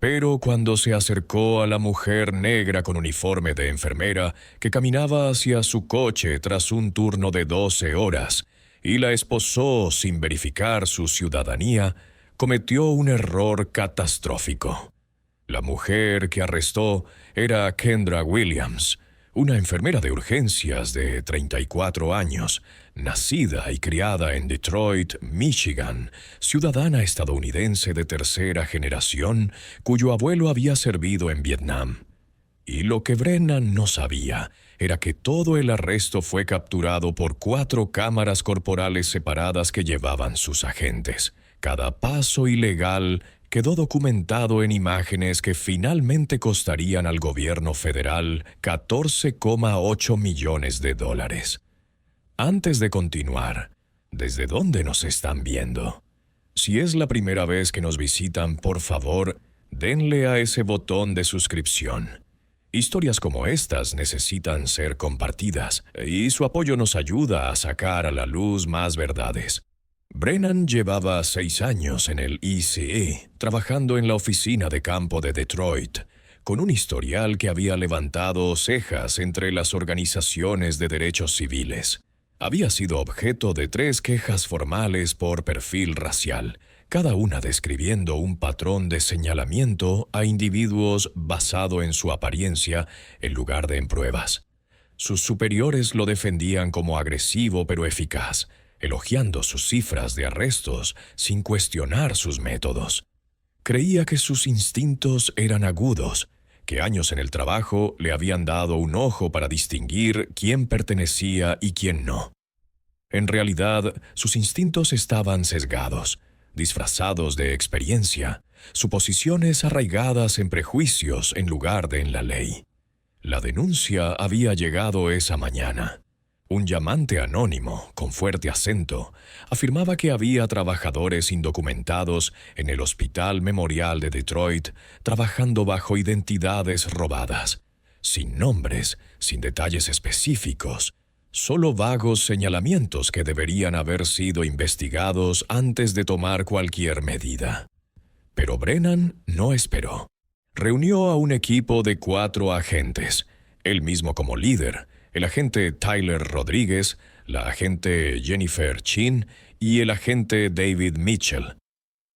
Pero cuando se acercó a la mujer negra con uniforme de enfermera que caminaba hacia su coche tras un turno de 12 horas y la esposó sin verificar su ciudadanía, cometió un error catastrófico. La mujer que arrestó era Kendra Williams, una enfermera de urgencias de 34 años, nacida y criada en Detroit, Michigan, ciudadana estadounidense de tercera generación, cuyo abuelo había servido en Vietnam. Y lo que Brennan no sabía era que todo el arresto fue capturado por 4 cámaras corporales separadas que llevaban sus agentes. Cada paso ilegal quedó documentado en imágenes que finalmente costarían al gobierno federal 14,8 millones de dólares. Antes de continuar, ¿desde dónde nos están viendo? Si es la primera vez que nos visitan, por favor, denle a ese botón de suscripción. Historias como estas necesitan ser compartidas, y su apoyo nos ayuda a sacar a la luz más verdades. Brennan llevaba 6 años en el ECE, trabajando en la oficina de campo de Detroit, con un historial que había levantado cejas entre las organizaciones de derechos civiles. Había sido objeto de 3 quejas formales por perfil racial, cada una describiendo un patrón de señalamiento a individuos basado en su apariencia en lugar de en pruebas. Sus superiores lo defendían como agresivo pero eficaz, elogiando sus cifras de arrestos sin cuestionar sus métodos. Creía que sus instintos eran agudos, que años en el trabajo le habían dado un ojo para distinguir quién pertenecía y quién no. En realidad, sus instintos estaban sesgados, disfrazados de experiencia, suposiciones arraigadas en prejuicios en lugar de en la ley. La denuncia había llegado esa mañana. Un llamante anónimo, con fuerte acento, afirmaba que había trabajadores indocumentados en el Hospital Memorial de Detroit trabajando bajo identidades robadas, sin nombres, sin detalles específicos, solo vagos señalamientos que deberían haber sido investigados antes de tomar cualquier medida. Pero Brennan no esperó. Reunió a un equipo de 4 agentes, él mismo como líder, el agente Tyler Rodríguez, la agente Jennifer Chin y el agente David Mitchell.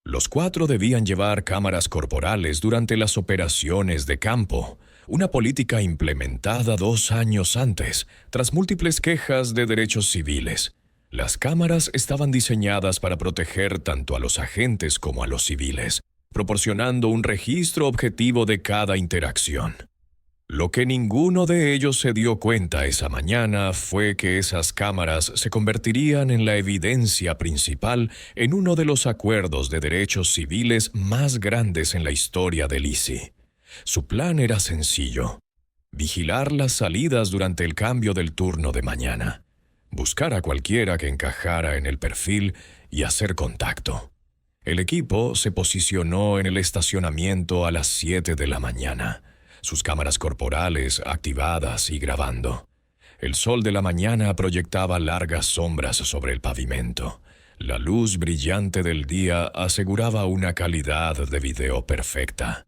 Los 4 debían llevar cámaras corporales durante las operaciones de campo, una política implementada 2 años antes, tras múltiples quejas de derechos civiles. Las cámaras estaban diseñadas para proteger tanto a los agentes como a los civiles, proporcionando un registro objetivo de cada interacción. Lo que ninguno de ellos se dio cuenta esa mañana fue que esas cámaras se convertirían en la evidencia principal en uno de los acuerdos de derechos civiles más grandes en la historia del ICI. Su plan era sencillo: vigilar las salidas durante el cambio del turno de mañana, buscar a cualquiera que encajara en el perfil y hacer contacto. El equipo se posicionó en el estacionamiento a las 7 de la mañana, sus cámaras corporales activadas y grabando. El sol de la mañana proyectaba largas sombras sobre el pavimento. La luz brillante del día aseguraba una calidad de video perfecta.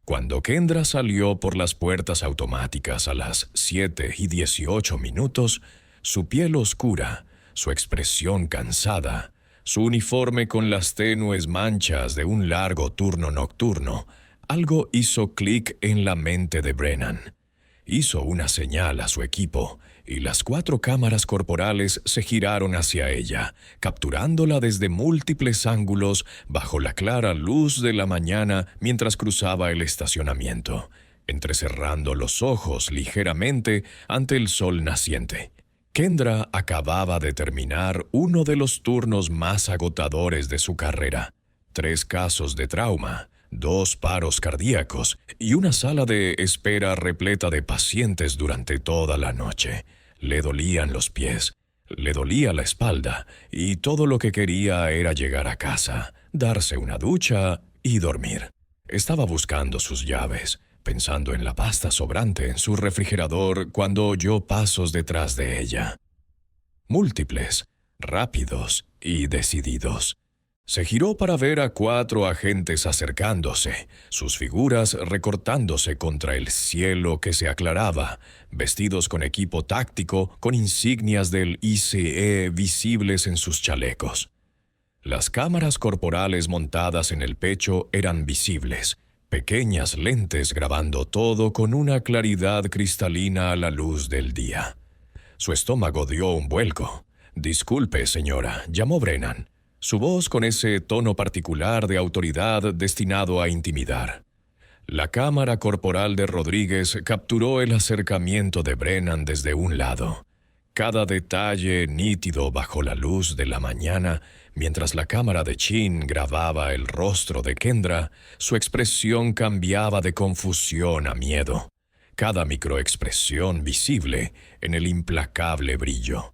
Cuando Kendra salió por las puertas automáticas a las 7:18, su piel oscura, su expresión cansada, su uniforme con las tenues manchas de un largo turno nocturno, algo hizo clic en la mente de Brennan. Hizo una señal a su equipo y las 4 cámaras corporales se giraron hacia ella, capturándola desde múltiples ángulos bajo la clara luz de la mañana mientras cruzaba el estacionamiento, entrecerrando los ojos ligeramente ante el sol naciente. Kendra acababa de terminar uno de los turnos más agotadores de su carrera. 3 casos de trauma, 2 paros cardíacos y una sala de espera repleta de pacientes durante toda la noche. Le dolían los pies, le dolía la espalda y todo lo que quería era llegar a casa, darse una ducha y dormir. Estaba buscando sus llaves, pensando en la pasta sobrante en su refrigerador cuando oyó pasos detrás de ella. Múltiples, rápidos y decididos. Se giró para ver a 4 agentes acercándose, sus figuras recortándose contra el cielo que se aclaraba, vestidos con equipo táctico, con insignias del ICE visibles en sus chalecos. Las cámaras corporales montadas en el pecho eran visibles, pequeñas lentes grabando todo con una claridad cristalina a la luz del día. Su estómago dio un vuelco. «Disculpe, señora», llamó Brennan, su voz con ese tono particular de autoridad destinado a intimidar. La cámara corporal de Rodríguez capturó el acercamiento de Brennan desde un lado. Cada detalle nítido bajo la luz de la mañana, mientras la cámara de Chin grababa el rostro de Kendra, su expresión cambiaba de confusión a miedo. Cada microexpresión visible en el implacable brillo.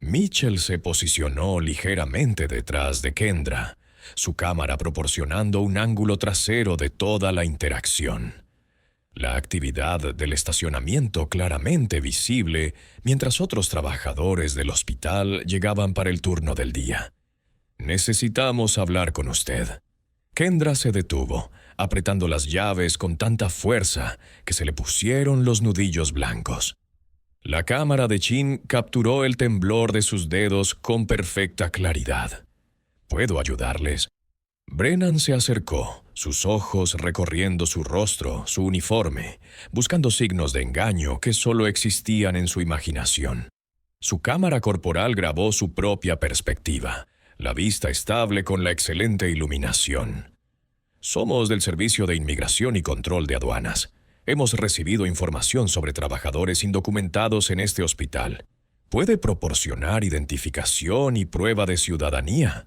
Mitchell se posicionó ligeramente detrás de Kendra, su cámara proporcionando un ángulo trasero de toda la interacción. La actividad del estacionamiento claramente visible mientras otros trabajadores del hospital llegaban para el turno del día. «Necesitamos hablar con usted». Kendra se detuvo, apretando las llaves con tanta fuerza que se le pusieron los nudillos blancos. La cámara de Chin capturó el temblor de sus dedos con perfecta claridad. «¿Puedo ayudarles?» Brennan se acercó, sus ojos recorriendo su rostro, su uniforme, buscando signos de engaño que solo existían en su imaginación. Su cámara corporal grabó su propia perspectiva, la vista estable con la excelente iluminación. «Somos del Servicio de Inmigración y Control de Aduanas. Hemos recibido información sobre trabajadores indocumentados en este hospital. ¿Puede proporcionar identificación y prueba de ciudadanía?»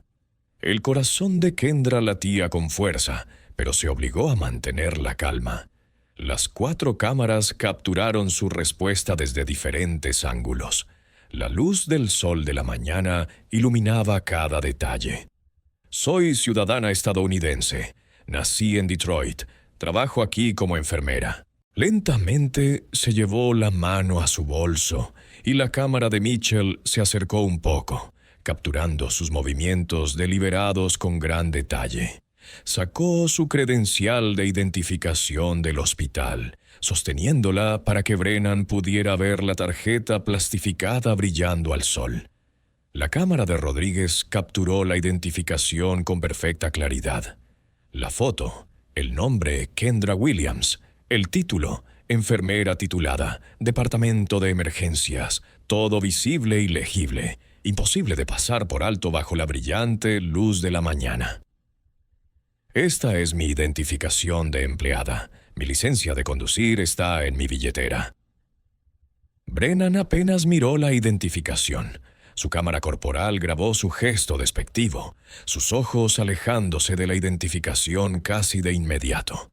El corazón de Kendra latía con fuerza, pero se obligó a mantener la calma. Las 4 cámaras capturaron su respuesta desde diferentes ángulos. La luz del sol de la mañana iluminaba cada detalle. «Soy ciudadana estadounidense. Nací en Detroit. Trabajo aquí como enfermera». Lentamente se llevó la mano a su bolso y la cámara de Mitchell se acercó un poco, capturando sus movimientos deliberados con gran detalle. Sacó su credencial de identificación del hospital, sosteniéndola para que Brennan pudiera ver la tarjeta plastificada brillando al sol. La cámara de Rodríguez capturó la identificación con perfecta claridad. La foto, el nombre Kendra Williams, el título, enfermera titulada, departamento de emergencias, todo visible y legible, imposible de pasar por alto bajo la brillante luz de la mañana. «Esta es mi identificación de empleada. Mi licencia de conducir está en mi billetera». Brennan apenas miró la identificación. Su cámara corporal grabó su gesto despectivo, sus ojos alejándose de la identificación casi de inmediato.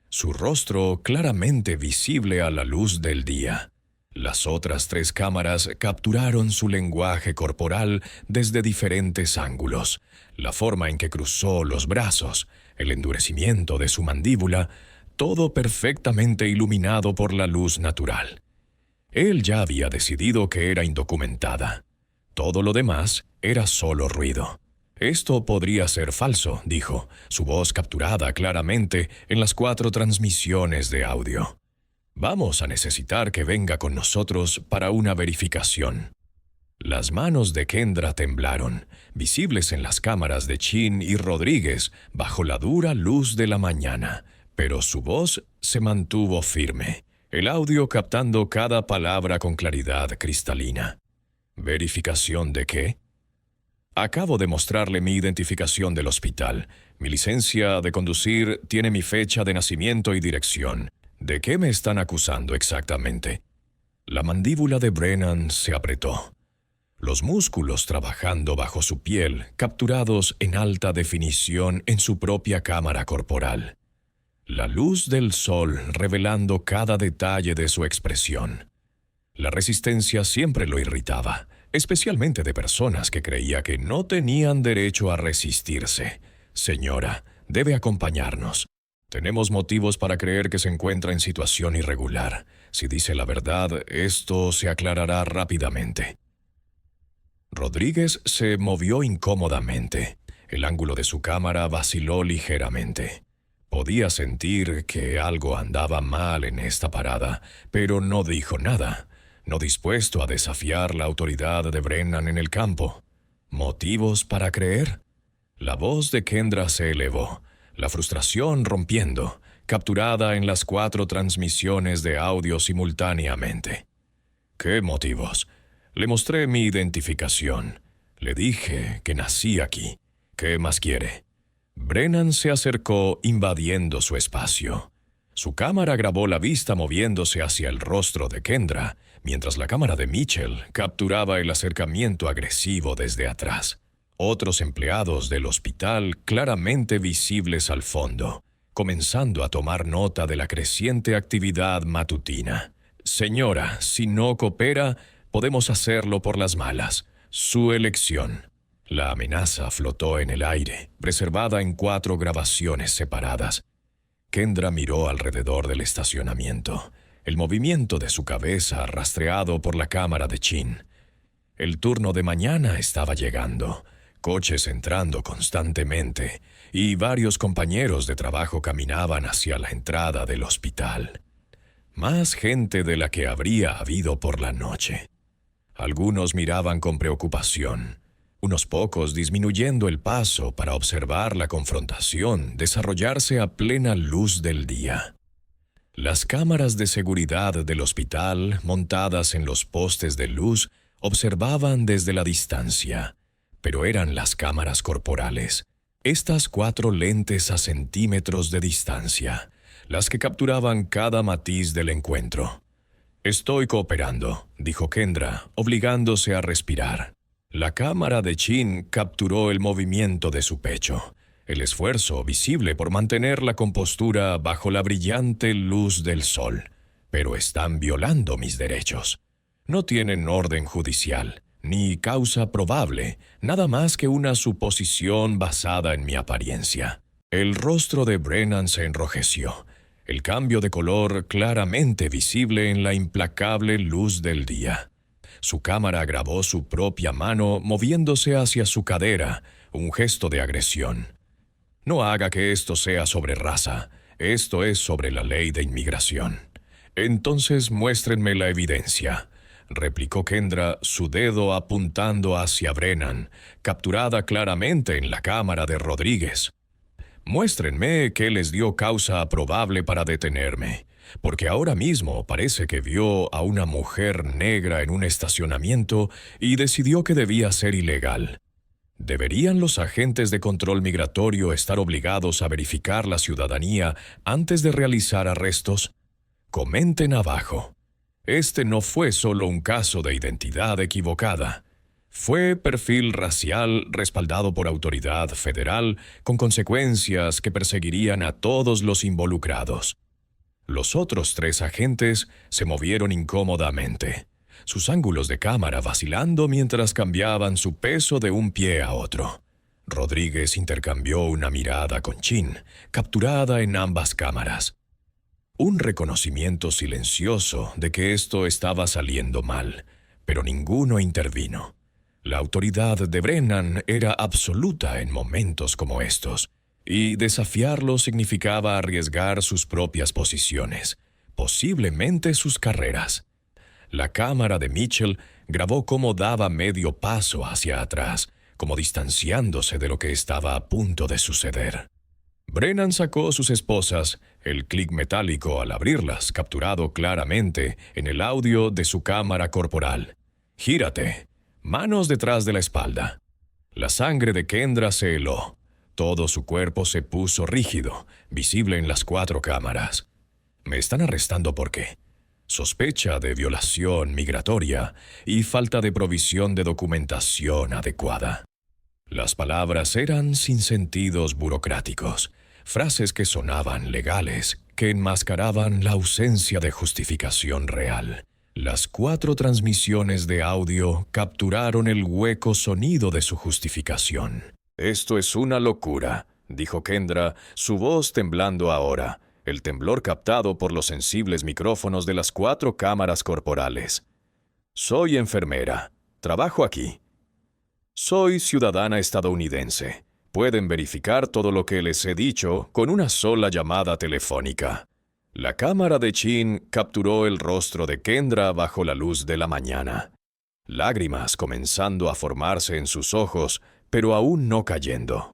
Su rostro claramente visible a la luz del día. Las otras 3 cámaras capturaron su lenguaje corporal desde diferentes ángulos, la forma en que cruzó los brazos, el endurecimiento de su mandíbula, todo perfectamente iluminado por la luz natural. Él ya había decidido que era indocumentada. Todo lo demás era solo ruido. «Esto podría ser falso», dijo, su voz capturada claramente en las 4 transmisiones de audio. «Vamos a necesitar que venga con nosotros para una verificación». Las manos de Kendra temblaron, visibles en las cámaras de Chin y Rodríguez bajo la dura luz de la mañana, pero su voz se mantuvo firme, el audio captando cada palabra con claridad cristalina. «¿Verificación de qué?» «Acabo de mostrarle mi identificación del hospital. Mi licencia de conducir tiene mi fecha de nacimiento y dirección. ¿De qué me están acusando exactamente?» La mandíbula de Brennan se apretó. Los músculos trabajando bajo su piel, capturados en alta definición en su propia cámara corporal. La luz del sol revelando cada detalle de su expresión. La resistencia siempre lo irritaba, especialmente de personas que creía que no tenían derecho a resistirse. «Señora, debe acompañarnos. Tenemos motivos para creer que se encuentra en situación irregular. Si dice la verdad, esto se aclarará rápidamente». Rodríguez se movió incómodamente. El ángulo de su cámara vaciló ligeramente. Podía sentir que algo andaba mal en esta parada, pero no dijo nada, no dispuesto a desafiar la autoridad de Brennan en el campo. ¿Motivos para creer? La voz de Kendra se elevó, la frustración rompiendo, capturada en las 4 transmisiones de audio simultáneamente. ¿Qué motivos? Le mostré mi identificación. Le dije que nací aquí. ¿Qué más quiere? Brennan se acercó invadiendo su espacio. Su cámara grabó la vista moviéndose hacia el rostro de Kendra, mientras la cámara de Mitchell capturaba el acercamiento agresivo desde atrás. Otros empleados del hospital claramente visibles al fondo, comenzando a tomar nota de la creciente actividad matutina. Señora, si no coopera, podemos hacerlo por las malas. Su elección. La amenaza flotó en el aire, preservada en 4 grabaciones separadas. Kendra miró alrededor del estacionamiento, el movimiento de su cabeza rastreado por la cámara de Chin. El turno de mañana estaba llegando, coches entrando constantemente, y varios compañeros de trabajo caminaban hacia la entrada del hospital. Más gente de la que habría habido por la noche. Algunos miraban con preocupación, unos pocos disminuyendo el paso para observar la confrontación desarrollarse a plena luz del día. Las cámaras de seguridad del hospital, montadas en los postes de luz, observaban desde la distancia, pero eran las cámaras corporales, estas 4 lentes a centímetros de distancia, las que capturaban cada matiz del encuentro. «Estoy cooperando», dijo Kendra, obligándose a respirar. La cámara de Chin capturó el movimiento de su pecho, el esfuerzo visible por mantener la compostura bajo la brillante luz del sol. Pero están violando mis derechos. No tienen orden judicial, ni causa probable, nada más que una suposición basada en mi apariencia. El rostro de Brennan se enrojeció, el cambio de color claramente visible en la implacable luz del día. Su cámara grabó su propia mano moviéndose hacia su cadera, un gesto de agresión. No haga que esto sea sobre raza, esto es sobre la ley de inmigración. Entonces muéstrenme la evidencia, replicó Kendra, su dedo apuntando hacia Brennan, capturada claramente en la cámara de Rodríguez. Muéstrenme qué les dio causa probable para detenerme, porque ahora mismo parece que vio a una mujer negra en un estacionamiento y decidió que debía ser ilegal. ¿Deberían los agentes de control migratorio estar obligados a verificar la ciudadanía antes de realizar arrestos? Comenten abajo. Este no fue solo un caso de identidad equivocada. Fue perfil racial respaldado por autoridad federal con consecuencias que perseguirían a todos los involucrados. Los otros 3 agentes se movieron incómodamente, sus ángulos de cámara vacilando mientras cambiaban su peso de un pie a otro. Rodríguez intercambió una mirada con Chin, capturada en ambas cámaras. Un reconocimiento silencioso de que esto estaba saliendo mal, pero ninguno intervino. La autoridad de Brennan era absoluta en momentos como estos, y desafiarlo significaba arriesgar sus propias posiciones, posiblemente sus carreras. La cámara de Mitchell grabó cómo daba medio paso hacia atrás, como distanciándose de lo que estaba a punto de suceder. Brennan sacó sus esposas, el clic metálico al abrirlas, capturado claramente en el audio de su cámara corporal. «Gírate. Manos detrás de la espalda». La sangre de Kendra se heló. Todo su cuerpo se puso rígido, visible en las 4 cámaras. «Me están arrestando ¿por qué?» Sospecha de violación migratoria y falta de provisión de documentación adecuada. Las palabras eran sinsentidos burocráticos, frases que sonaban legales, que enmascaraban la ausencia de justificación real. Las 4 transmisiones de audio capturaron el hueco sonido de su justificación. «Esto es una locura», dijo Kendra, su voz temblando ahora, el temblor captado por los sensibles micrófonos de las 4 cámaras corporales. «Soy enfermera. Trabajo aquí. Soy ciudadana estadounidense. Pueden verificar todo lo que les he dicho con una sola llamada telefónica. La cámara de Chin capturó el rostro de Kendra bajo la luz de la mañana. Lágrimas comenzando a formarse en sus ojos, pero aún no cayendo.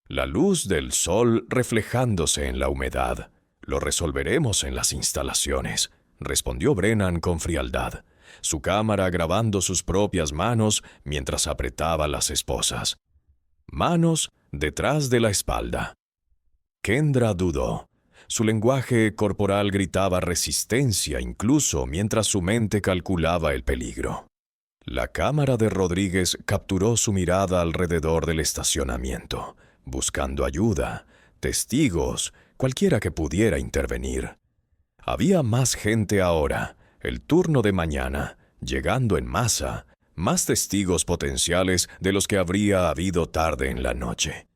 La luz del sol reflejándose en la humedad. Lo resolveremos en las instalaciones, respondió Brennan con frialdad, su cámara grabando sus propias manos mientras apretaba las esposas. Manos detrás de la espalda. Kendra dudó. Su lenguaje corporal gritaba resistencia incluso mientras su mente calculaba el peligro. La cámara de Rodríguez capturó su mirada alrededor del estacionamiento, buscando ayuda, testigos, cualquiera que pudiera intervenir. Había más gente ahora, el turno de mañana, llegando en masa, más testigos potenciales de los que habría habido tarde en la noche.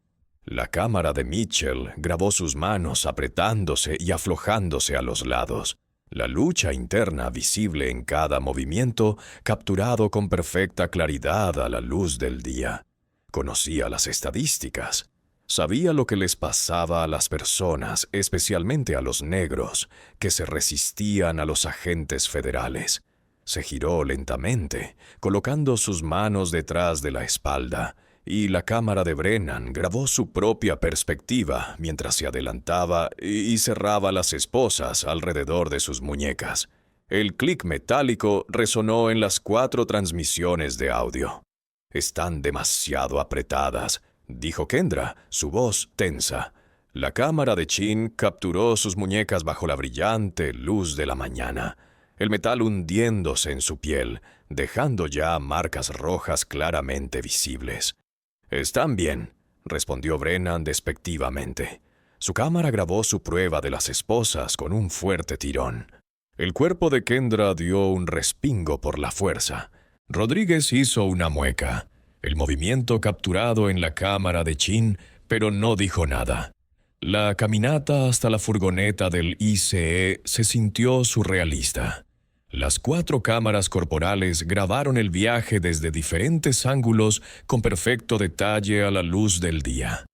La cámara de Mitchell grabó sus manos apretándose y aflojándose a los lados. La lucha interna visible en cada movimiento, capturado con perfecta claridad a la luz del día. Conocía las estadísticas. Sabía lo que les pasaba a las personas, especialmente a los negros, que se resistían a los agentes federales. Se giró lentamente, colocando sus manos detrás de la espalda, y la cámara de Brennan grabó su propia perspectiva mientras se adelantaba y cerraba las esposas alrededor de sus muñecas. El clic metálico resonó en las 4 transmisiones de audio. «Están demasiado apretadas», dijo Kendra, su voz tensa. La cámara de Chin capturó sus muñecas bajo la brillante luz de la mañana, el metal hundiéndose en su piel, dejando ya marcas rojas claramente visibles. «Están bien», respondió Brennan despectivamente. Su cámara grabó su prueba de las esposas con un fuerte tirón. El cuerpo de Kendra dio un respingo por la fuerza. Rodríguez hizo una mueca, el movimiento capturado en la cámara de Chin, pero no dijo nada. La caminata hasta la furgoneta del ICE se sintió surrealista. Las 4 cámaras corporales grabaron el viaje desde diferentes ángulos con perfecto detalle a la luz del día.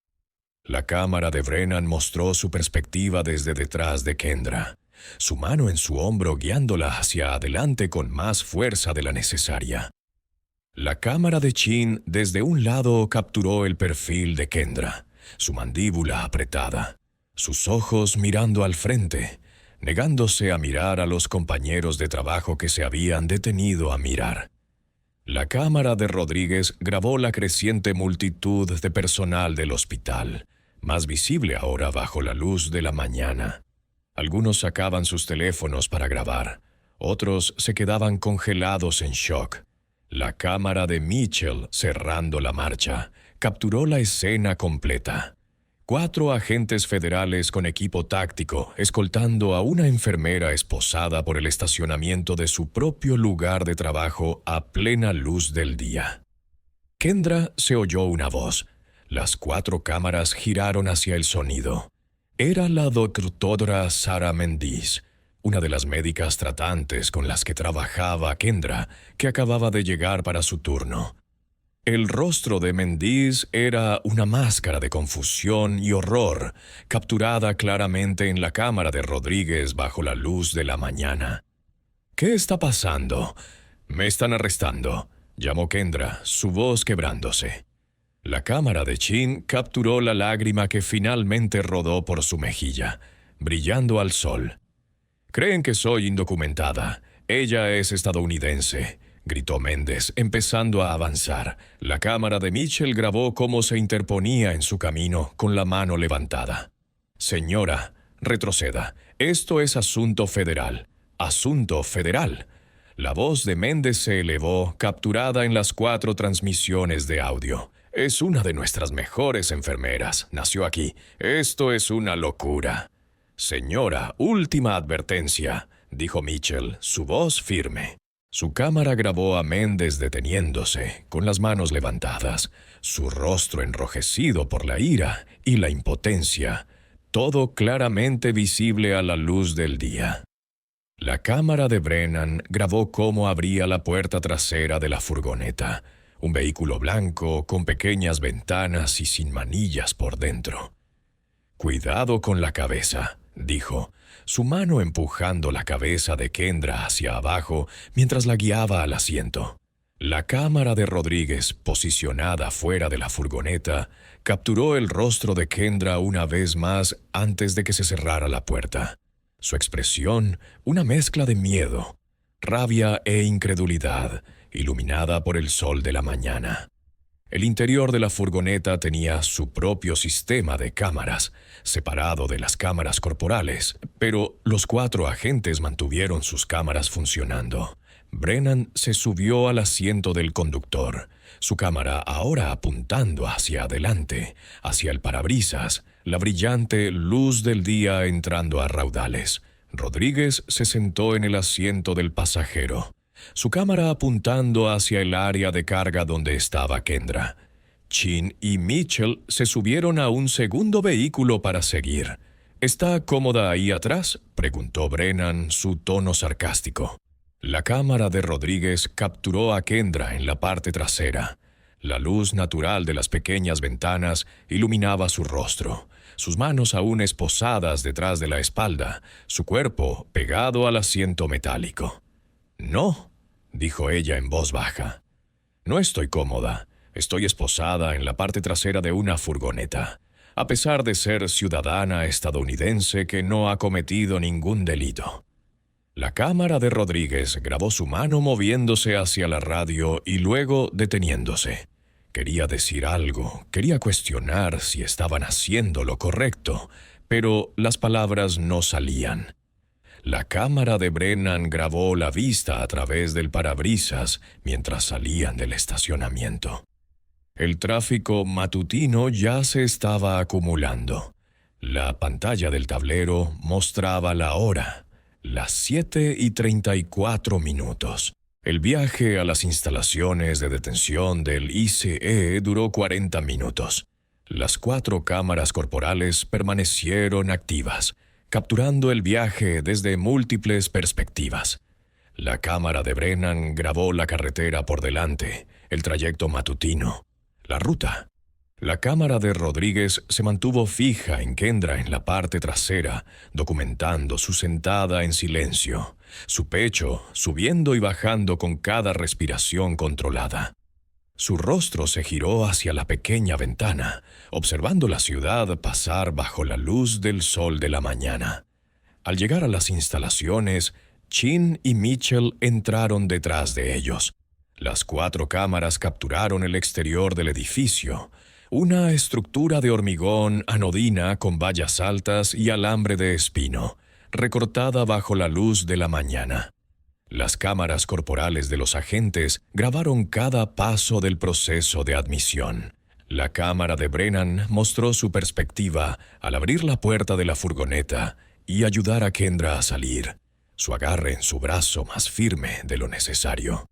La cámara de Brennan mostró su perspectiva desde detrás de Kendra, su mano en su hombro guiándola hacia adelante con más fuerza de la necesaria. La cámara de Chin desde un lado capturó el perfil de Kendra, su mandíbula apretada, sus ojos mirando al frente, negándose a mirar a los compañeros de trabajo que se habían detenido a mirar. La cámara de Rodríguez grabó la creciente multitud de personal del hospital, más visible ahora bajo la luz de la mañana. Algunos sacaban sus teléfonos para grabar, otros se quedaban congelados en shock. La cámara de Mitchell, cerrando la marcha, capturó la escena completa. 4 agentes federales con equipo táctico escoltando a una enfermera esposada por el estacionamiento de su propio lugar de trabajo a plena luz del día. Kendra se oyó una voz. Las 4 cámaras giraron hacia el sonido. Era la doctora Sarah Mendiz, una de las médicas tratantes con las que trabajaba Kendra, que acababa de llegar para su turno. El rostro de Mendiz era una máscara de confusión y horror, capturada claramente en la cámara de Rodríguez bajo la luz de la mañana. «¿Qué está pasando? Me están arrestando», llamó Kendra, su voz quebrándose. La cámara de Chin capturó la lágrima que finalmente rodó por su mejilla, brillando al sol. «Creen que soy indocumentada. Ella es estadounidense», gritó Méndez, empezando a avanzar. La cámara de Mitchell grabó cómo se interponía en su camino con la mano levantada. «Señora, retroceda. Esto es asunto federal. Asunto federal». La voz de Méndez se elevó, capturada en las 4 transmisiones de audio. «Es una de nuestras mejores enfermeras. Nació aquí. Esto es una locura». «Señora, última advertencia», dijo Mitchell, su voz firme. Su cámara grabó a Méndez deteniéndose, con las manos levantadas, su rostro enrojecido por la ira y la impotencia, todo claramente visible a la luz del día. La cámara de Brennan grabó cómo abría la puerta trasera de la furgoneta, un vehículo blanco con pequeñas ventanas y sin manillas por dentro. «Cuidado con la cabeza», dijo, su mano empujando la cabeza de Kendra hacia abajo mientras la guiaba al asiento. La cámara de Rodríguez, posicionada fuera de la furgoneta, capturó el rostro de Kendra una vez más antes de que se cerrara la puerta. Su expresión, una mezcla de miedo, rabia e incredulidad, iluminada por el sol de la mañana. El interior de la furgoneta tenía su propio sistema de cámaras, separado de las cámaras corporales, pero los 4 agentes mantuvieron sus cámaras funcionando. Brennan se subió al asiento del conductor, su cámara ahora apuntando hacia adelante, hacia el parabrisas, la brillante luz del día entrando a raudales. Rodríguez se sentó en el asiento del pasajero, su cámara apuntando hacia el área de carga donde estaba Kendra. Chin y Mitchell se subieron a un segundo vehículo para seguir. «¿Está cómoda ahí atrás?», preguntó Brennan, su tono sarcástico. La cámara de Rodríguez capturó a Kendra en la parte trasera. La luz natural de las pequeñas ventanas iluminaba su rostro, sus manos aún esposadas detrás de la espalda, su cuerpo pegado al asiento metálico. «No», dijo ella en voz baja. «No estoy cómoda. Estoy esposada en la parte trasera de una furgoneta, a pesar de ser ciudadana estadounidense que no ha cometido ningún delito». La cámara de Rodríguez grabó su mano moviéndose hacia la radio y luego deteniéndose. Quería decir algo, quería cuestionar si estaban haciendo lo correcto, pero las palabras no salían. La cámara de Brennan grabó la vista a través del parabrisas mientras salían del estacionamiento. El tráfico matutino ya se estaba acumulando. La pantalla del tablero mostraba la hora, las 7:34. El viaje a las instalaciones de detención del ICE duró 40 minutos. Las 4 cámaras corporales permanecieron activas, capturando el viaje desde múltiples perspectivas. La cámara de Brennan grabó la carretera por delante, el trayecto matutino, la ruta. La cámara de Rodríguez se mantuvo fija en Kendra en la parte trasera, documentando su sentada en silencio, su pecho subiendo y bajando con cada respiración controlada. Su rostro se giró hacia la pequeña ventana, observando la ciudad pasar bajo la luz del sol de la mañana. Al llegar a las instalaciones, Chin y Mitchell entraron detrás de ellos. Las 4 cámaras capturaron el exterior del edificio, una estructura de hormigón anodina con vallas altas y alambre de espino, recortada bajo la luz de la mañana. Las cámaras corporales de los agentes grabaron cada paso del proceso de admisión. La cámara de Brennan mostró su perspectiva al abrir la puerta de la furgoneta y ayudar a Kendra a salir, su agarre en su brazo más firme de lo necesario.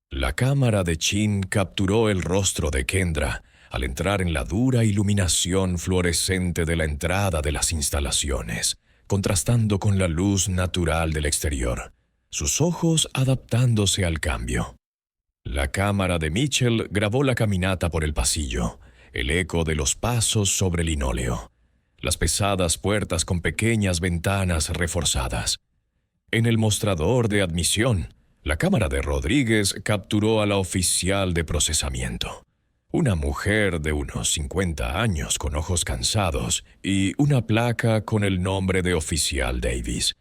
La cámara de Chin capturó el rostro de Kendra al entrar en la dura iluminación fluorescente de la entrada de las instalaciones, contrastando con la luz natural del exterior, sus ojos adaptándose al cambio. La cámara de Mitchell grabó la caminata por el pasillo, el eco de los pasos sobre linóleo, las pesadas puertas con pequeñas ventanas reforzadas. En el mostrador de admisión, la cámara de Rodríguez capturó a la oficial de procesamiento, una mujer de unos 50 años con ojos cansados y una placa con el nombre de oficial Davis.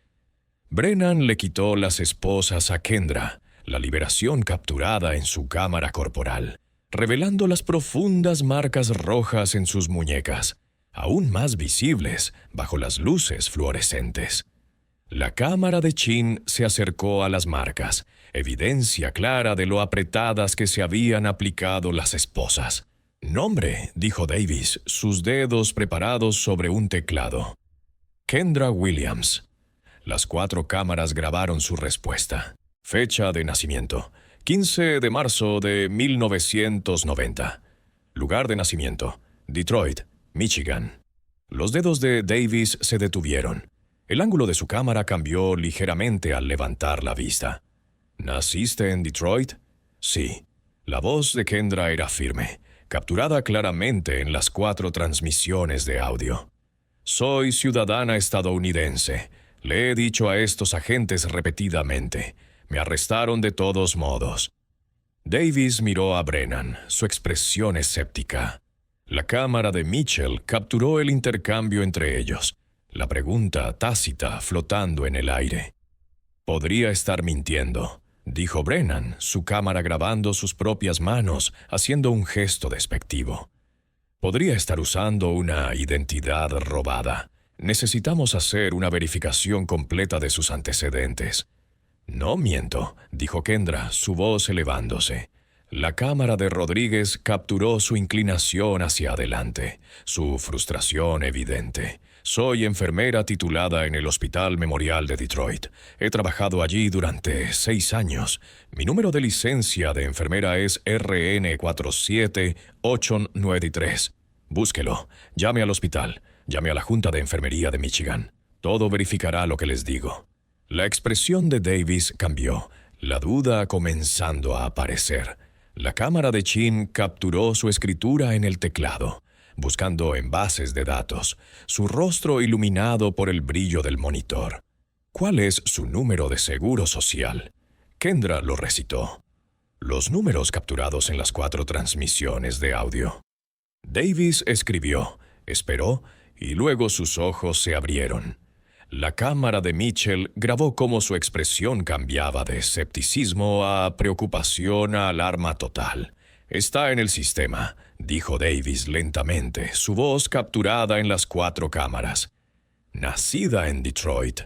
Brennan le quitó las esposas a Kendra, la liberación capturada en su cámara corporal, revelando las profundas marcas rojas en sus muñecas, aún más visibles bajo las luces fluorescentes. La cámara de Chin se acercó a las marcas, evidencia clara de lo apretadas que se habían aplicado las esposas. «Nombre», dijo Davis, sus dedos preparados sobre un teclado. «Kendra Williams». Las 4 cámaras grabaron su respuesta. Fecha de nacimiento: 15 de marzo de 1990. Lugar de nacimiento: Detroit, Michigan. Los dedos de Davis se detuvieron. El ángulo de su cámara cambió ligeramente al levantar la vista. «¿Naciste en Detroit?» «Sí». La voz de Kendra era firme, capturada claramente en las 4 transmisiones de audio. Soy ciudadana estadounidense. Le he dicho a estos agentes repetidamente. Me arrestaron de todos modos. Davis miró a Brennan, su expresión escéptica. La cámara de Mitchell capturó el intercambio entre ellos, la pregunta tácita flotando en el aire. Podría estar mintiendo, dijo Brennan, su cámara grabando sus propias manos, haciendo un gesto despectivo. Podría estar usando una identidad robada. Necesitamos hacer una verificación completa de sus antecedentes. No miento, dijo Kendra, su voz elevándose. La cámara de Rodríguez capturó su inclinación hacia adelante, su frustración evidente. Soy enfermera titulada en el Hospital Memorial de Detroit. He trabajado allí durante 6 años. Mi número de licencia de enfermera es RN 47893. Búsquelo. Llame al hospital. Llame a la Junta de Enfermería de Michigan. Todo verificará lo que les digo. La expresión de Davis cambió, la duda comenzando a aparecer. La cámara de Chin capturó su escritura en el teclado, buscando en bases de datos, su rostro iluminado por el brillo del monitor. ¿Cuál es su número de seguro social? Kendra lo recitó. Los números capturados en las 4 transmisiones de audio. Davis escribió, esperó, y luego sus ojos se abrieron. La cámara de Mitchell grabó cómo su expresión cambiaba de escepticismo a preocupación a alarma total. Está en el sistema, dijo Davis lentamente, su voz capturada en las 4 cámaras. Nacida en Detroit.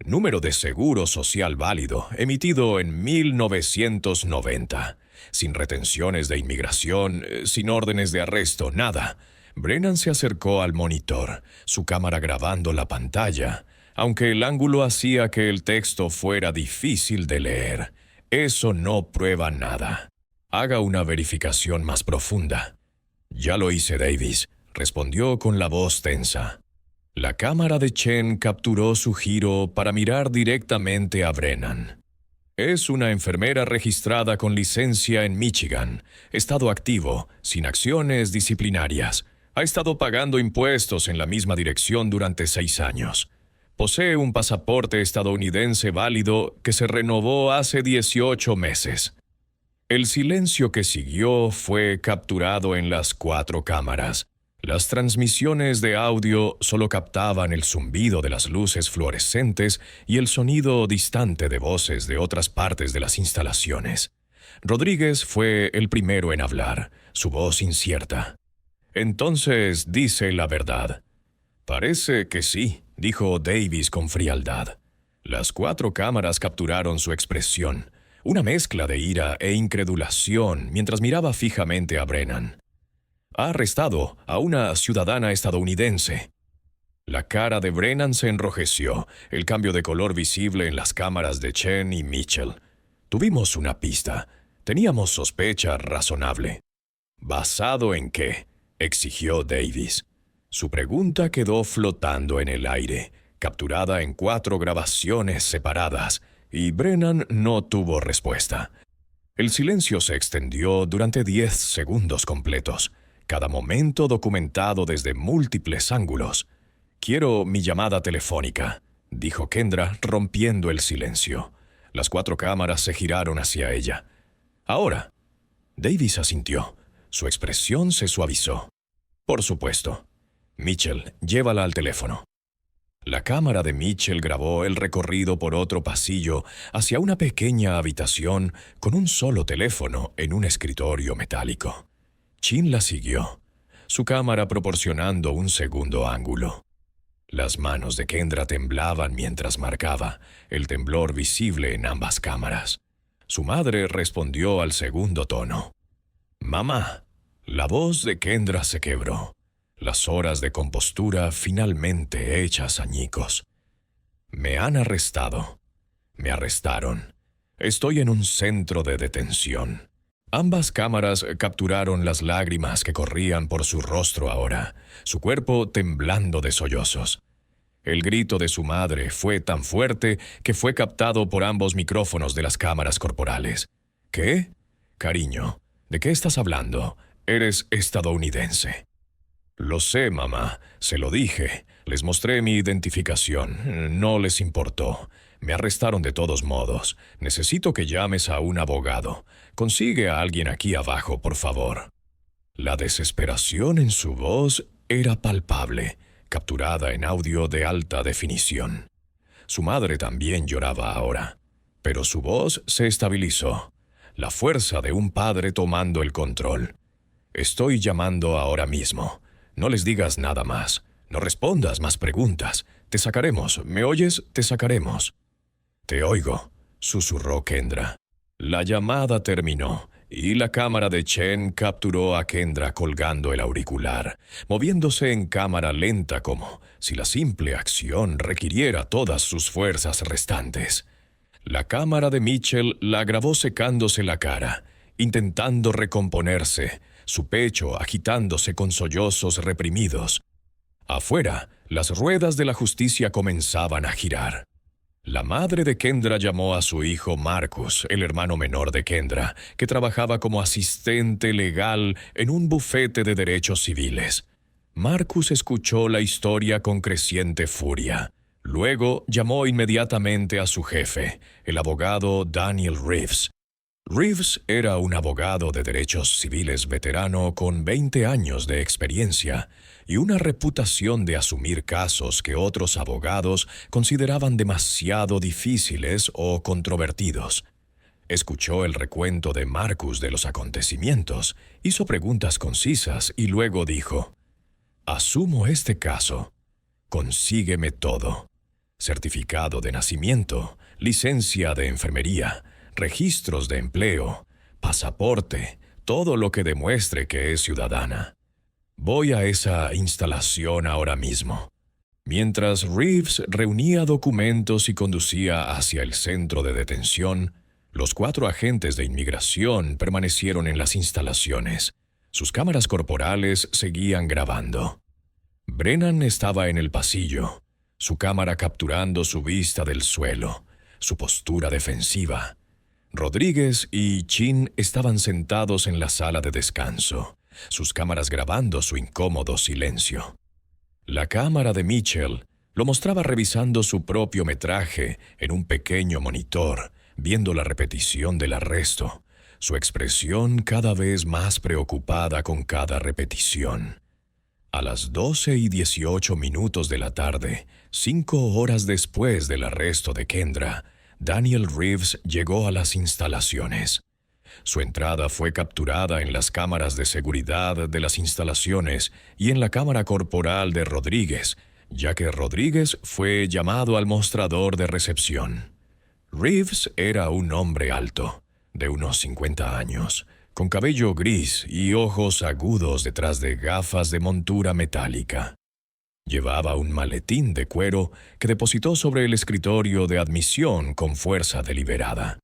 Número de seguro social válido, emitido en 1990. Sin retenciones de inmigración, sin órdenes de arresto, nada. Brennan se acercó al monitor, su cámara grabando la pantalla. Aunque el ángulo hacía que el texto fuera difícil de leer, eso no prueba nada. Haga una verificación más profunda. Ya lo hice, Davis, respondió con la voz tensa. La cámara de Chen capturó su giro para mirar directamente a Brennan. Es una enfermera registrada con licencia en Michigan, estado activo, sin acciones disciplinarias. Ha estado pagando impuestos en la misma dirección durante 6 años. Posee un pasaporte estadounidense válido que se renovó hace 18 meses. El silencio que siguió fue capturado en las 4 cámaras. Las transmisiones de audio solo captaban el zumbido de las luces fluorescentes y el sonido distante de voces de otras partes de las instalaciones. Rodríguez fue el primero en hablar, su voz incierta. Entonces dice la verdad. Parece que sí, dijo Davis con frialdad. Las 4 cámaras capturaron su expresión, una mezcla de ira e incredulación mientras miraba fijamente a Brennan. Ha arrestado a una ciudadana estadounidense. La cara de Brennan se enrojeció, el cambio de color visible en las cámaras de Chen y Mitchell. Tuvimos una pista. Teníamos sospecha razonable. ¿Basado en qué?, exigió Davis. Su pregunta quedó flotando en el aire, capturada en 4 grabaciones separadas, y Brennan no tuvo respuesta. El silencio se extendió durante 10 segundos completos, cada momento documentado desde múltiples ángulos. «Quiero mi llamada telefónica», dijo Kendra, rompiendo el silencio. Las 4 cámaras se giraron hacia ella. «Ahora». Davis asintió. Su expresión se suavizó. «Por supuesto». Mitchell, llévala al teléfono. La cámara de Mitchell grabó el recorrido por otro pasillo hacia una pequeña habitación con un solo teléfono en un escritorio metálico. Chin la siguió, su cámara proporcionando un segundo ángulo. Las manos de Kendra temblaban mientras marcaba, el temblor visible en ambas cámaras. Su madre respondió al segundo tono. «Mamá». La voz de Kendra se quebró. Las horas de compostura finalmente hechas añicos. «Me han arrestado. Me arrestaron. Estoy en un centro de detención». Ambas cámaras capturaron las lágrimas que corrían por su rostro ahora, su cuerpo temblando de sollozos. El grito de su madre fue tan fuerte que fue captado por ambos micrófonos de las cámaras corporales. «¿Qué?» «Cariño, ¿De qué estás hablando? Eres estadounidense. Lo sé, mamá. Se lo dije. Les mostré mi identificación. No les importó. Me arrestaron de todos modos. Necesito que llames a un abogado. Consigue a alguien aquí abajo, por favor. La desesperación en su voz era palpable, capturada en audio de alta definición. Su madre también lloraba ahora, pero su voz se estabilizó. La fuerza de un padre tomando el control. Estoy llamando ahora mismo. No les digas nada más. No respondas más preguntas. Te sacaremos. ¿Me oyes? Te sacaremos. Te oigo, susurró Kendra. La llamada terminó, y la cámara de Chen capturó a Kendra colgando el auricular, moviéndose en cámara lenta como si la simple acción requiriera todas sus fuerzas restantes. La cámara de Mitchell la grabó secándose la cara, intentando recomponerse, su pecho agitándose con sollozos reprimidos. Afuera, las ruedas de la justicia comenzaban a girar. La madre de Kendra llamó a su hijo Marcus, el hermano menor de Kendra, que trabajaba como asistente legal en un bufete de derechos civiles. Marcus escuchó la historia con creciente furia. Luego llamó inmediatamente a su jefe, el abogado Daniel Reeves. Reeves era un abogado de derechos civiles veterano con 20 años de experiencia y una reputación de asumir casos que otros abogados consideraban demasiado difíciles o controvertidos. Escuchó el recuento de Marcus de los acontecimientos, hizo preguntas concisas y luego dijo: «Asumo este caso. Consígueme todo. Certificado de nacimiento, licencia de enfermería, registros de empleo, pasaporte, todo lo que demuestre que es ciudadana. Voy a esa instalación ahora mismo». Mientras Reeves reunía documentos y conducía hacia el centro de detención, los 4 agentes de inmigración permanecieron en las instalaciones. Sus cámaras corporales seguían grabando. Brennan estaba en el pasillo, su cámara capturando su vista del suelo, su postura defensiva. Rodríguez y Chin estaban sentados en la sala de descanso, sus cámaras grabando su incómodo silencio. La cámara de Mitchell lo mostraba revisando su propio metraje en un pequeño monitor, viendo la repetición del arresto, su expresión cada vez más preocupada con cada repetición. A las 12:18 de la tarde, 5 horas después del arresto de Kendra, Daniel Reeves llegó a las instalaciones. Su entrada fue capturada en las cámaras de seguridad de las instalaciones y en la cámara corporal de Rodríguez, ya que Rodríguez fue llamado al mostrador de recepción. Reeves era un hombre alto, de unos 50 años, con cabello gris y ojos agudos detrás de gafas de montura metálica. Llevaba un maletín de cuero que depositó sobre el escritorio de admisión con fuerza deliberada.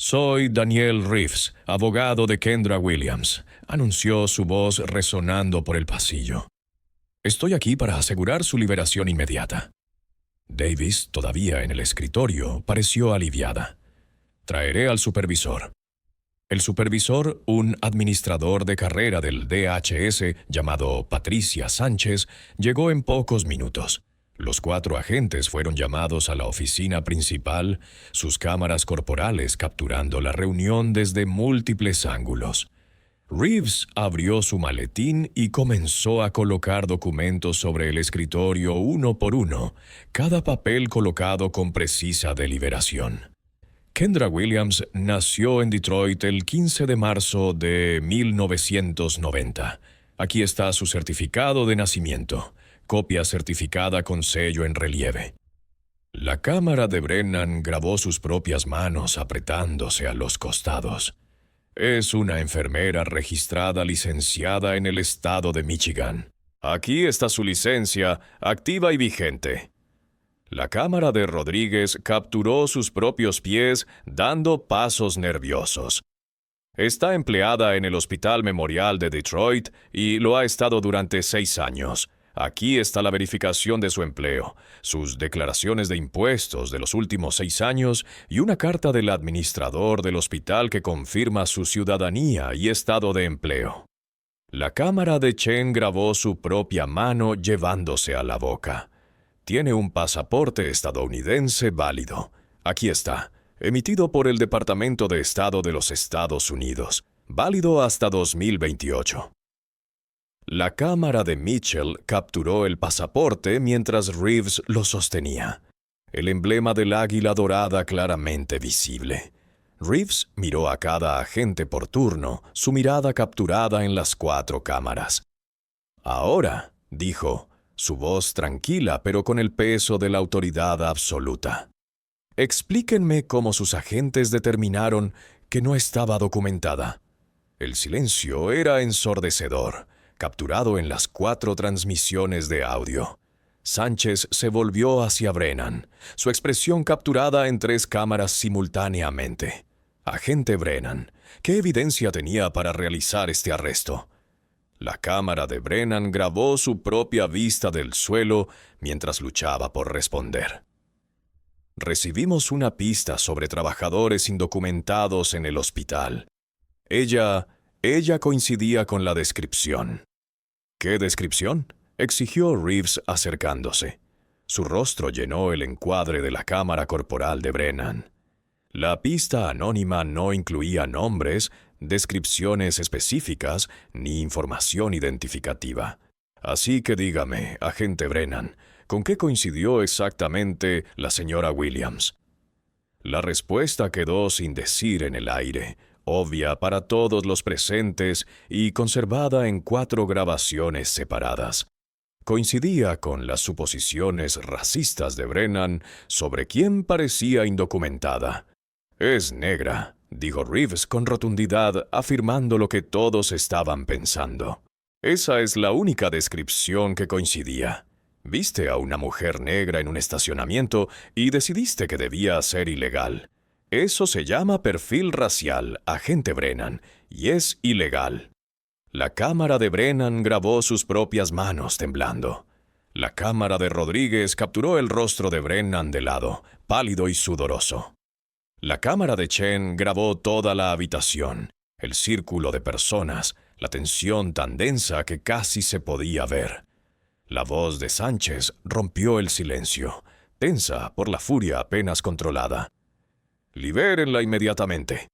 «Soy Daniel Reeves, abogado de Kendra Williams», anunció su voz resonando por el pasillo. «Estoy aquí para asegurar su liberación inmediata». Davis, todavía en el escritorio, pareció aliviada. «Traeré al supervisor». El supervisor, un administrador de carrera del DHS llamado Patricia Sánchez, llegó en pocos minutos. Los 4 agentes fueron llamados a la oficina principal, sus cámaras corporales capturando la reunión desde múltiples ángulos. Reeves abrió su maletín y comenzó a colocar documentos sobre el escritorio uno por uno, cada papel colocado con precisa deliberación. Kendra Williams nació en Detroit el 15 de marzo de 1990. Aquí está su certificado de nacimiento, copia certificada con sello en relieve. La cámara de Brennan grabó sus propias manos apretándose a los costados. Es una enfermera registrada licenciada en el estado de Michigan. Aquí está su licencia, activa y vigente. La cámara de Rodríguez capturó sus propios pies dando pasos nerviosos. Está empleada en el Hospital Memorial de Detroit y lo ha estado durante 6 años. Aquí está la verificación de su empleo, sus declaraciones de impuestos de los últimos 6 años y una carta del administrador del hospital que confirma su ciudadanía y estado de empleo. La cámara de Chen grabó su propia mano llevándose a la boca. Tiene un pasaporte estadounidense válido. Aquí está, emitido por el Departamento de Estado de los Estados Unidos, válido hasta 2028. La cámara de Mitchell capturó el pasaporte mientras Reeves lo sostenía. El emblema del águila dorada claramente visible. Reeves miró a cada agente por turno, su mirada capturada en las 4 cámaras. «Ahora», dijo, su voz tranquila pero con el peso de la autoridad absoluta. «Explíquenme cómo sus agentes determinaron que no estaba documentada». El silencio era ensordecedor, capturado en las 4 transmisiones de audio. Sánchez se volvió hacia Brennan, su expresión capturada en 3 cámaras simultáneamente. «Agente Brennan, ¿qué evidencia tenía para realizar este arresto?» La cámara de Brennan grabó su propia vista del suelo mientras luchaba por responder. «Recibimos una pista sobre trabajadores indocumentados en el hospital. Ella coincidía con la descripción». «¿Qué descripción?», exigió Reeves acercándose. Su rostro llenó el encuadre de la cámara corporal de Brennan. La pista anónima no incluía nombres, descripciones específicas ni información identificativa. Así que dígame, agente Brennan, ¿con qué coincidió exactamente la señora Williams? La respuesta quedó sin decir en el aire, obvia para todos los presentes y conservada en 4 grabaciones separadas. Coincidía con las suposiciones racistas de Brennan sobre quién parecía indocumentada. «Es negra», dijo Reeves con rotundidad, afirmando lo que todos estaban pensando. «Esa es la única descripción que coincidía. Viste a una mujer negra en un estacionamiento y decidiste que debía ser ilegal. Eso se llama perfil racial, agente Brennan, y es ilegal». La cámara de Brennan grabó sus propias manos temblando. La cámara de Rodríguez capturó el rostro de Brennan de lado, pálido y sudoroso. La cámara de Chen grabó toda la habitación, el círculo de personas, la tensión tan densa que casi se podía ver. La voz de Sánchez rompió el silencio, tensa por la furia apenas controlada. «Libérenla inmediatamente».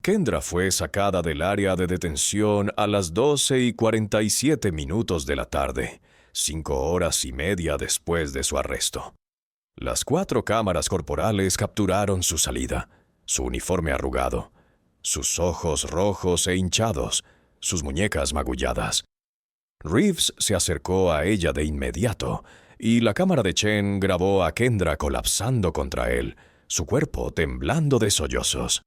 Kendra fue sacada del área de detención a las 12:47 de la tarde, 5 horas y media después de su arresto. Las 4 cámaras corporales capturaron su salida, su uniforme arrugado, sus ojos rojos e hinchados, sus muñecas magulladas. Reeves se acercó a ella de inmediato, y la cámara de Chen grabó a Kendra colapsando contra él, su cuerpo temblando de sollozos.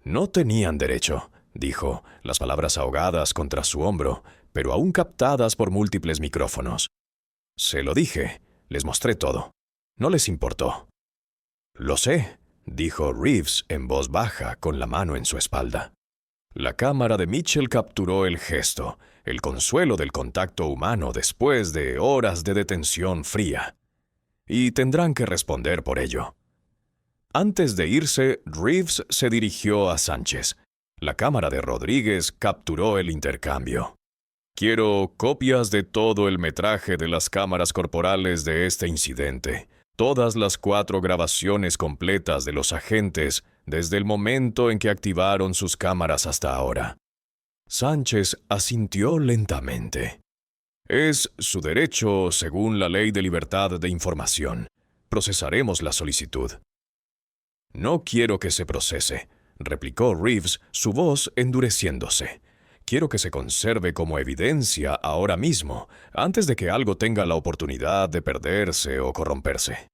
«No tenían derecho», dijo, las palabras ahogadas contra su hombro, pero aún captadas por múltiples micrófonos. «Se lo dije, les mostré todo. No les importó». «Lo sé», dijo Reeves en voz baja con la mano en su espalda. La cámara de Mitchell capturó el gesto, el consuelo del contacto humano después de horas de detención fría. Y tendrán que responder por ello. Antes de irse, Reeves se dirigió a Sánchez. La cámara de Rodríguez capturó el intercambio. «Quiero copias de todo el metraje de las cámaras corporales de este incidente. Todas las 4 grabaciones completas de los agentes desde el momento en que activaron sus cámaras hasta ahora». Sánchez asintió lentamente. «Es su derecho según la Ley de Libertad de Información. Procesaremos la solicitud». «No quiero que se procese», replicó Reeves, su voz endureciéndose. «Quiero que se conserve como evidencia ahora mismo, antes de que algo tenga la oportunidad de perderse o corromperse».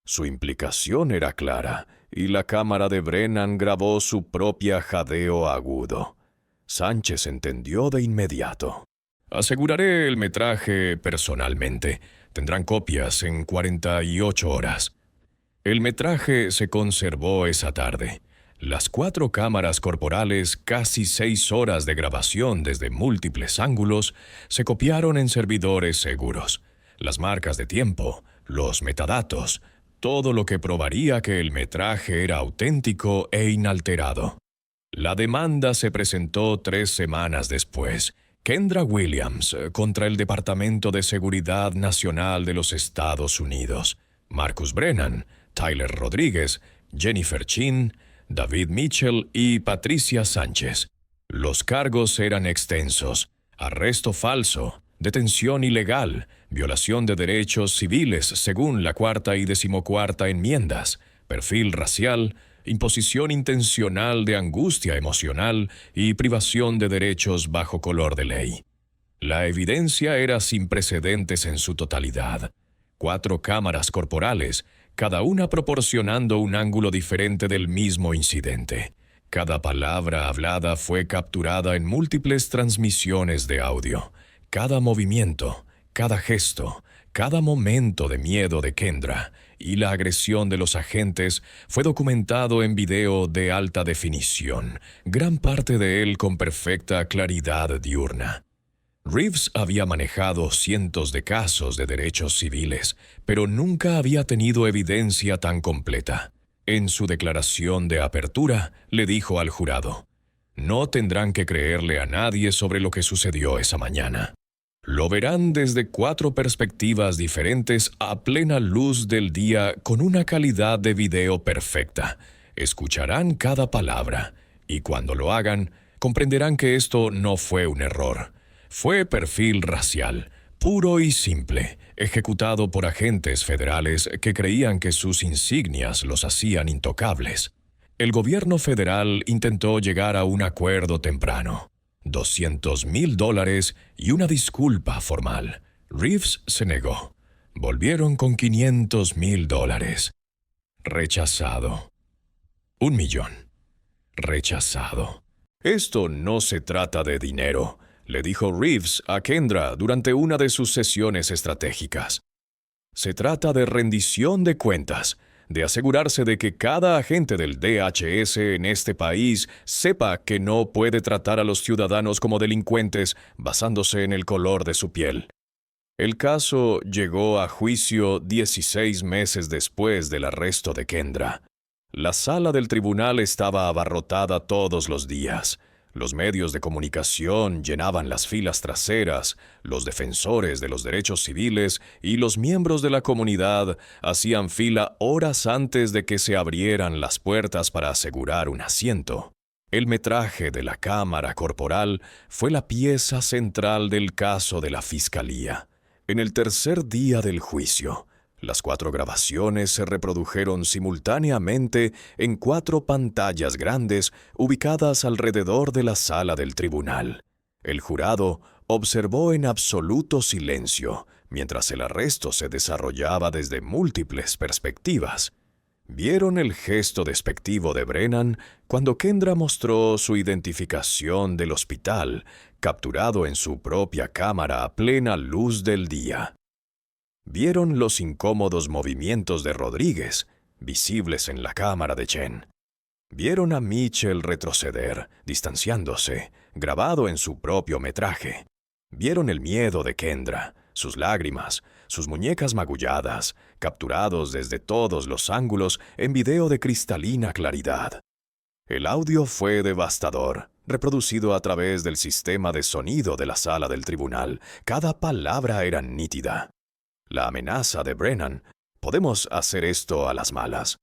Su implicación era clara, y la cámara de Brennan grabó su propia jadeo agudo. Sánchez entendió de inmediato. «Aseguraré el metraje personalmente. Tendrán copias en 48 horas». El metraje se conservó esa tarde. Las 4 cámaras corporales, casi 6 horas de grabación desde múltiples ángulos, se copiaron en servidores seguros. Las marcas de tiempo, los metadatos, todo lo que probaría que el metraje era auténtico e inalterado. La demanda se presentó 3 semanas después. Kendra Williams contra el Departamento de Seguridad Nacional de los Estados Unidos. Marcus Brennan, Tyler Rodríguez, Jennifer Chin, David Mitchell y Patricia Sánchez. Los cargos eran extensos: arresto falso, detención ilegal, violación de derechos civiles según la 4ª y 14ª enmiendas, perfil racial, imposición intencional de angustia emocional y privación de derechos bajo color de ley. La evidencia era sin precedentes en su totalidad. 4 cámaras corporales, cada una proporcionando un ángulo diferente del mismo incidente. Cada palabra hablada fue capturada en múltiples transmisiones de audio. Cada movimiento, cada gesto, cada momento de miedo de Kendra y la agresión de los agentes fue documentado en video de alta definición, gran parte de él con perfecta claridad diurna. Reeves había manejado cientos de casos de derechos civiles, pero nunca había tenido evidencia tan completa. En su declaración de apertura, le dijo al jurado: «No tendrán que creerle a nadie sobre lo que sucedió esa mañana. Lo verán desde 4 perspectivas diferentes a plena luz del día con una calidad de video perfecta. Escucharán cada palabra, y cuando lo hagan, comprenderán que esto no fue un error. Fue perfil racial, puro y simple, ejecutado por agentes federales que creían que sus insignias los hacían intocables. El gobierno federal intentó llegar a un acuerdo temprano. $200,000 y una disculpa formal. Reeves se negó. Volvieron con $500,000. Rechazado. 1 millón. Rechazado. «Esto no se trata de dinero», le dijo Reeves a Kendra durante una de sus sesiones estratégicas. «Se trata de rendición de cuentas, de asegurarse de que cada agente del DHS en este país sepa que no puede tratar a los ciudadanos como delincuentes basándose en el color de su piel». El caso llegó a juicio 16 meses después del arresto de Kendra. La sala del tribunal estaba abarrotada todos los días. Los medios de comunicación llenaban las filas traseras, los defensores de los derechos civiles y los miembros de la comunidad hacían fila horas antes de que se abrieran las puertas para asegurar un asiento. El metraje de la cámara corporal fue la pieza central del caso de la Fiscalía. En el tercer día del juicio, las 4 grabaciones se reprodujeron simultáneamente en 4 pantallas grandes ubicadas alrededor de la sala del tribunal. El jurado observó en absoluto silencio mientras el arresto se desarrollaba desde múltiples perspectivas. ¿Vieron el gesto despectivo de Brennan cuando Kendra mostró su identificación del hospital, capturado en su propia cámara a plena luz del día? ¿Vieron los incómodos movimientos de Rodríguez, visibles en la cámara de Chen? ¿Vieron a Mitchell retroceder, distanciándose, grabado en su propio metraje? ¿Vieron el miedo de Kendra, sus lágrimas, sus muñecas magulladas, capturados desde todos los ángulos en video de cristalina claridad? El audio fue devastador, reproducido a través del sistema de sonido de la sala del tribunal. Cada palabra era nítida. La amenaza de Brennan: «Podemos hacer esto a las malas».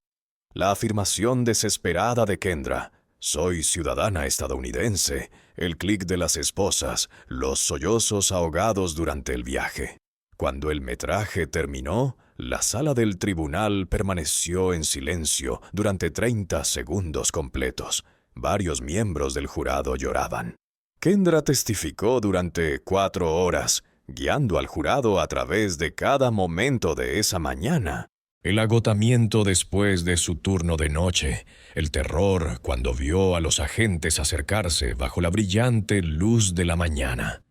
La afirmación desesperada de Kendra: «Soy ciudadana estadounidense». El clic de las esposas, los sollozos ahogados durante el viaje. Cuando el metraje terminó, la sala del tribunal permaneció en silencio durante 30 segundos completos. Varios miembros del jurado lloraban. Kendra testificó durante 4 horas, guiando al jurado a través de cada momento de esa mañana. El agotamiento después de su turno de noche, el terror cuando vio a los agentes acercarse bajo la brillante luz de la mañana,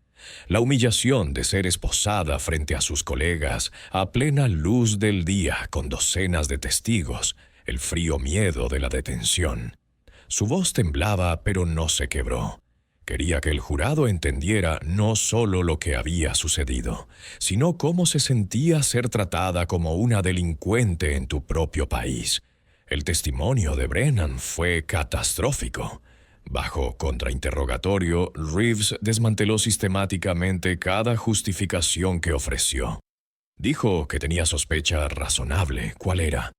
la humillación de ser esposada frente a sus colegas a plena luz del día con docenas de testigos, el frío miedo de la detención. Su voz temblaba, pero no se quebró. Quería que el jurado entendiera no solo lo que había sucedido, sino cómo se sentía ser tratada como una delincuente en tu propio país. El testimonio de Brennan fue catastrófico. Bajo contrainterrogatorio, Reeves desmanteló sistemáticamente cada justificación que ofreció. Dijo que tenía sospecha razonable. ¿Cuál era?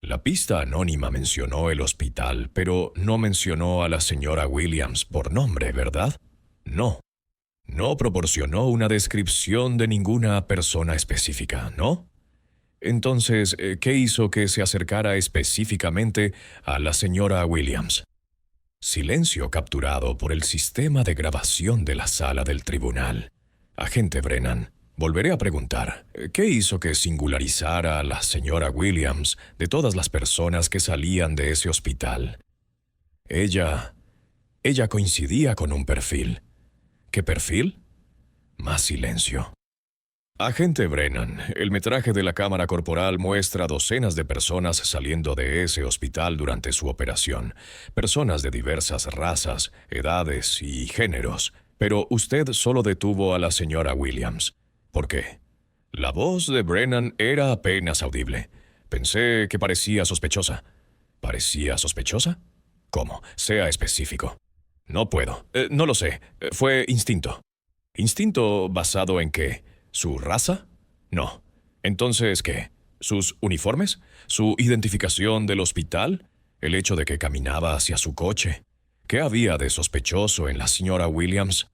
La pista anónima mencionó el hospital, pero no mencionó a la señora Williams por nombre, ¿verdad? No. No proporcionó una descripción de ninguna persona específica, ¿no? Entonces, ¿qué hizo que se acercara específicamente a la señora Williams? Silencio capturado por el sistema de grabación de la sala del tribunal. Agente Brennan, volveré a preguntar, ¿qué hizo que singularizara a la señora Williams de todas las personas que salían de ese hospital? Ella coincidía con un perfil. ¿Qué perfil? Más silencio. Agente Brennan, el metraje de la cámara corporal muestra docenas de personas saliendo de ese hospital durante su operación. Personas de diversas razas, edades y géneros. Pero usted solo detuvo a la señora Williams. ¿Por qué? La voz de Brennan era apenas audible. Pensé que parecía sospechosa. ¿Parecía sospechosa? ¿Cómo? Sea específico. No puedo. No lo sé. Fue instinto. ¿Instinto basado en qué? ¿Su raza? No. Entonces, ¿qué? ¿Sus uniformes? ¿Su identificación del hospital? ¿El hecho de que caminaba hacia su coche? ¿Qué había de sospechoso en la señora Williams?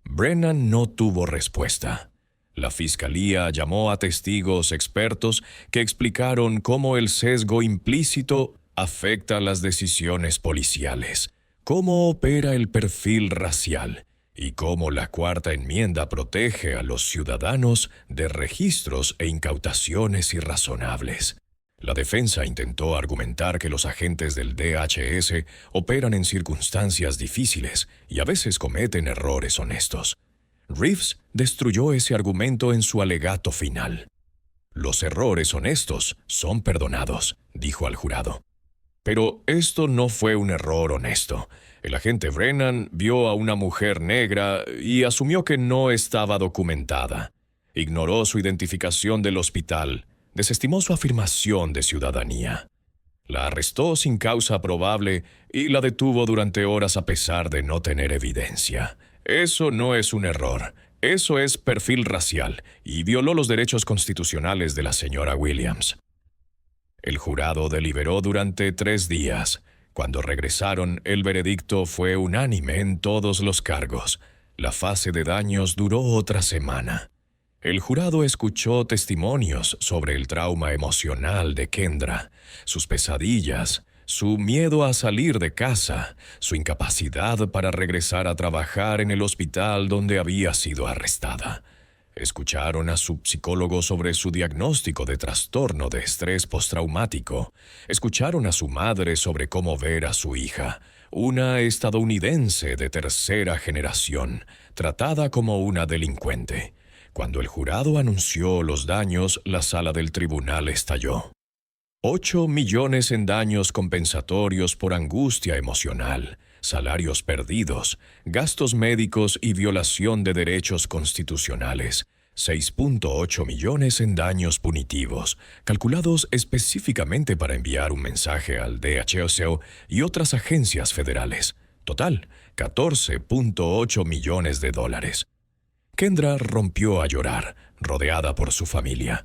Brennan no tuvo respuesta. La fiscalía llamó a testigos expertos que explicaron cómo el sesgo implícito afecta las decisiones policiales, cómo opera el perfil racial y cómo la Cuarta Enmienda protege a los ciudadanos de registros e incautaciones irrazonables. La defensa intentó argumentar que los agentes del DHS operan en circunstancias difíciles y a veces cometen errores honestos. Reeves destruyó ese argumento en su alegato final. Los errores honestos son perdonados, dijo al jurado. Pero esto no fue un error honesto. El agente Brennan vio a una mujer negra y asumió que no estaba documentada. Ignoró su identificación del hospital. Desestimó su afirmación de ciudadanía. La arrestó sin causa probable y la detuvo durante horas a pesar de no tener evidencia. Eso no es un error. Eso es perfil racial y violó los derechos constitucionales de la señora Williams. El jurado deliberó durante 3 días. Cuando regresaron, el veredicto fue unánime en todos los cargos. La fase de daños duró otra semana. El jurado escuchó testimonios sobre el trauma emocional de Kendra, sus pesadillas, su miedo a salir de casa, su incapacidad para regresar a trabajar en el hospital donde había sido arrestada. Escucharon a su psicólogo sobre su diagnóstico de trastorno de estrés postraumático. Escucharon a su madre sobre cómo ver a su hija, una estadounidense de tercera generación, tratada como una delincuente. Cuando el jurado anunció los daños, la sala del tribunal estalló. 8 millones en daños compensatorios por angustia emocional, salarios perdidos, gastos médicos y violación de derechos constitucionales. 6.8 millones en daños punitivos, calculados específicamente para enviar un mensaje al DHS y otras agencias federales. Total, 14.8 millones de dólares. Kendra rompió a llorar, rodeada por su familia.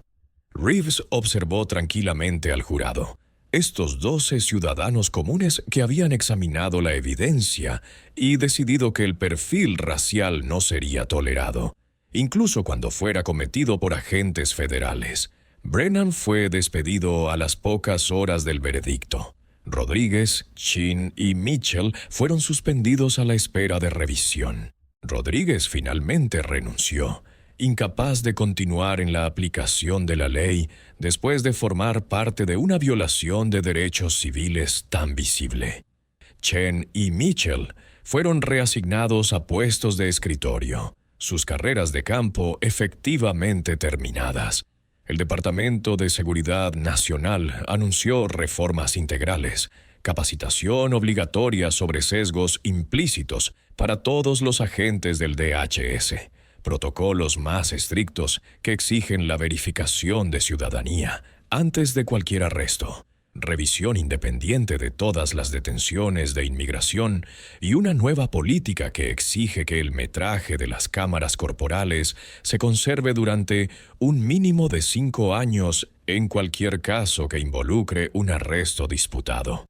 Reeves observó tranquilamente al jurado. Estos 12 ciudadanos comunes que habían examinado la evidencia y decidido que el perfil racial no sería tolerado, incluso cuando fuera cometido por agentes federales. Brennan fue despedido a las pocas horas del veredicto. Rodríguez, Chin y Mitchell fueron suspendidos a la espera de revisión. Rodríguez finalmente renunció, incapaz de continuar en la aplicación de la ley después de formar parte de una violación de derechos civiles tan visible. Chen y Mitchell fueron reasignados a puestos de escritorio, sus carreras de campo efectivamente terminadas. El Departamento de Seguridad Nacional anunció reformas integrales, capacitación obligatoria sobre sesgos implícitos para todos los agentes del DHS, protocolos más estrictos que exigen la verificación de ciudadanía antes de cualquier arresto, revisión independiente de todas las detenciones de inmigración y una nueva política que exige que el metraje de las cámaras corporales se conserve durante un mínimo de 5 años en cualquier caso que involucre un arresto disputado.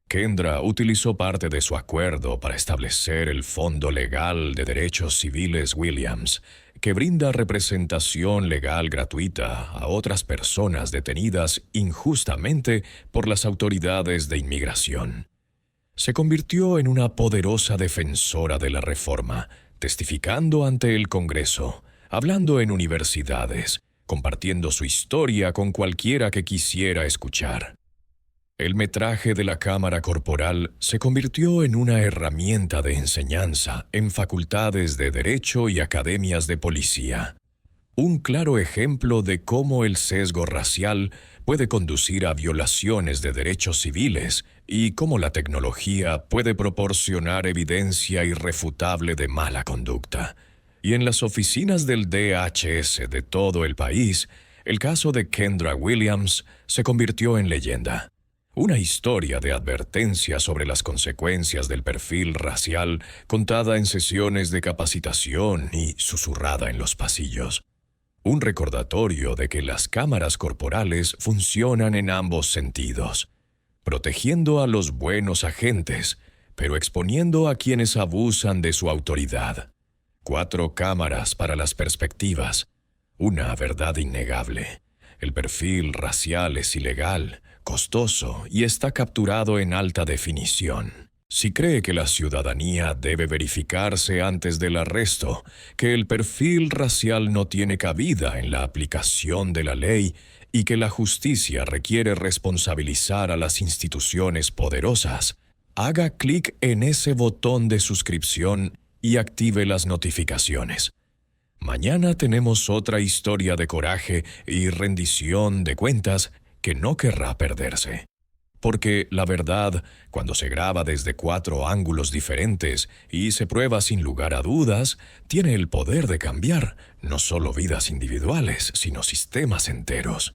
Kendra utilizó parte de su acuerdo para establecer el Fondo Legal de Derechos Civiles Williams, que brinda representación legal gratuita a otras personas detenidas injustamente por las autoridades de inmigración. Se convirtió en una poderosa defensora de la reforma, testificando ante el Congreso, hablando en universidades, compartiendo su historia con cualquiera que quisiera escuchar. El metraje de la cámara corporal se convirtió en una herramienta de enseñanza en facultades de derecho y academias de policía. Un claro ejemplo de cómo el sesgo racial puede conducir a violaciones de derechos civiles y cómo la tecnología puede proporcionar evidencia irrefutable de mala conducta. Y en las oficinas del DHS de todo el país, el caso de Kendra Williams se convirtió en leyenda. Una historia de advertencia sobre las consecuencias del perfil racial contada en sesiones de capacitación y susurrada en los pasillos. Un recordatorio de que las cámaras corporales funcionan en ambos sentidos, protegiendo a los buenos agentes, pero exponiendo a quienes abusan de su autoridad. 4 cámaras para las perspectivas. Una verdad innegable. El perfil racial es ilegal, costoso y está capturado en alta definición. Si cree que la ciudadanía debe verificarse antes del arresto, que el perfil racial no tiene cabida en la aplicación de la ley y que la justicia requiere responsabilizar a las instituciones poderosas, haga clic en ese botón de suscripción y active las notificaciones. Mañana tenemos otra historia de coraje y rendición de cuentas que no querrá perderse. Porque la verdad, cuando se graba desde 4 ángulos diferentes y se prueba sin lugar a dudas, tiene el poder de cambiar no solo vidas individuales, sino sistemas enteros.